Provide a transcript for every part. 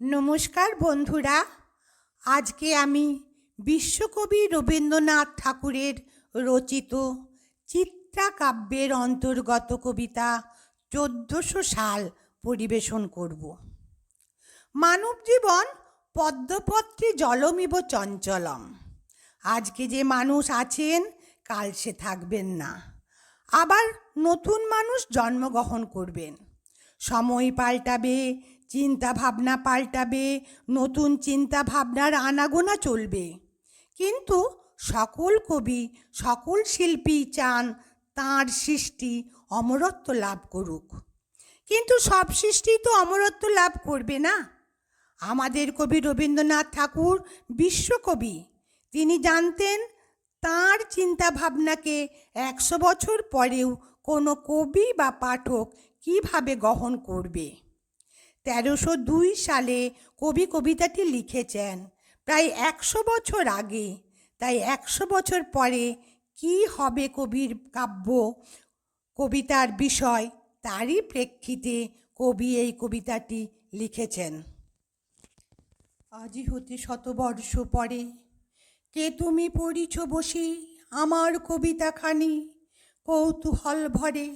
নমস্কার বন্ধুরা, আজকে আমি বিশ্বকবি রবীন্দ্রনাথ ঠাকুরের রচিত চিত্রাকাব্যের অন্তর্গত কবিতা ১৪০০ সাল পরিবেশন করব। মানব জীবন পদ্মপত্রে জলমিব চঞ্চলম। আজকে যে মানুষ আছেন কাল সে থাকবেন না, আবার নতুন মানুষ জন্মগ্রহণ করবেন। সময় পাল্টাবে, চিন্তা ভাবনা পাল্টাবে, নতুন চিন্তা ভাবনার আনাগোনা চলবে। কিন্তু সকল কবি, সকল শিল্পী চান তাঁর সৃষ্টি অমরত্ব লাভ করুক। কিন্তু সব সৃষ্টি তো অমরত্ব লাভ করবে না। আমাদের কবি রবীন্দ্রনাথ ঠাকুর বিশ্বকবি। তিনি জানতেন তাঁর চিন্তা ভাবনাকে ১০০ বছর পরেও কোনো কবি বা পাঠক কিভাবে গ্রহণ করবে। ১৩০২ সালে কবি কবিতাটি লিখেছেন প্রায় ১০০ বছর আগে। তাই ১০০ বছর পরে কি হবে কবির কাব্য, কবিতার বিষয়, তারই প্রেক্ষিতে কবি এই কবিতাটি লিখেছেন। আজি হতে শতবর্ষ পরে কে তুমি পড়িছ বসে আমার কবিতাখানি কৌতূহল ভরে।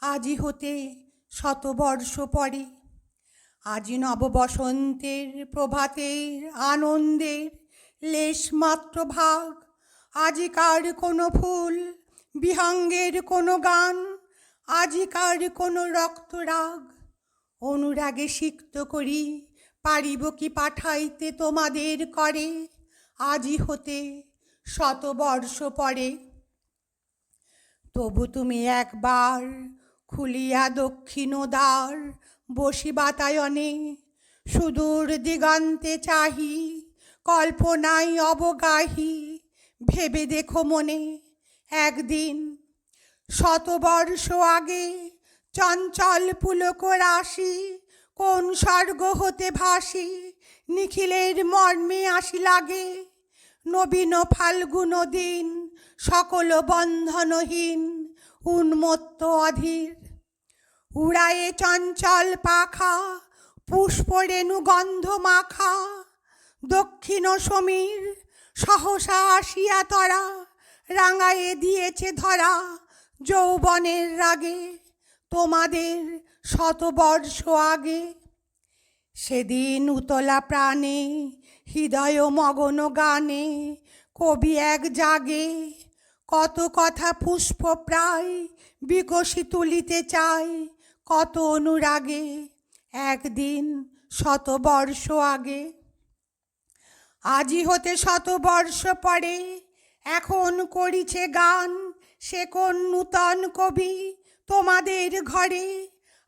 আজি হতে শতবর্ষ পরে, আজি নববসন্তের প্রভাতের আনন্দের লেশমাত্র ভাগ। আজিকার কোনো ফুল, বিহঙ্গের কোনো গান, আজিকার কোনো রক্তরাগ। অনুরাগে সিক্ত করি পারিব কি পাঠাইতে তোমাদের করে, আজি হতে শতবর্ষ পরে। তবু তুমি একবার খুলিয়া দক্ষিণ দ্বার বসি বাতায়নে, সুদূর দিগন্তে চাহি কল্পনায় অবগাহি। ভেবে দেখো মনে একদিন শতবর্ষ আগে চঞ্চল পুলক রাশি কোন স্বর্গ হতে ভাসি নিখিলের মর্মে আসি লাগে। নবীন ফাল্গুন দিন সকল বন্ধনহীন উন্মত্ত অধীর। উড়ায়ে চঞ্চল পাখা পুষ্পরেণু গন্ধ মাখা। দক্ষিণ সমীর সহসা আসিয়া তরা রাঙায়ে দিয়েছে ধরা যৌবনের রাগে তোমাদের শতবর্ষ আগে। সেদিন উতলা প্রাণে হৃদয় মগন গানে কবি এক জাগে। কত কথা পুষ্প প্রায় বিকশি তুলিতে চায় কত অনুরাগে একদিন শতবর্ষ আগে। আজি হতে শতবর্ষ পরে এখন করিছে গান সে কোন নূতন কবি তোমাদের ঘরে।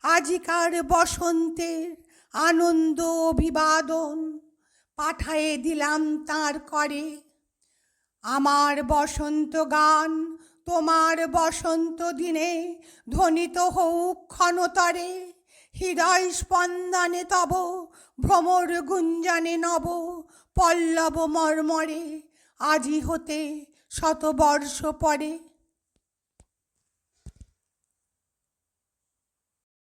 আজিকার বসন্তের আনন্দ অভিবাদন পাঠায়ে দিলাম তাঁর করে। আমার বসন্ত গান তোমার বসন্ত দিনে ধ্বনিত হউক ক্ষণতরে। হৃদয় স্পন্দনে তব ভ্রমর গুঞ্জনে নব পল্লব মর্মরে। আজি হতে শতবর্ষ পরে।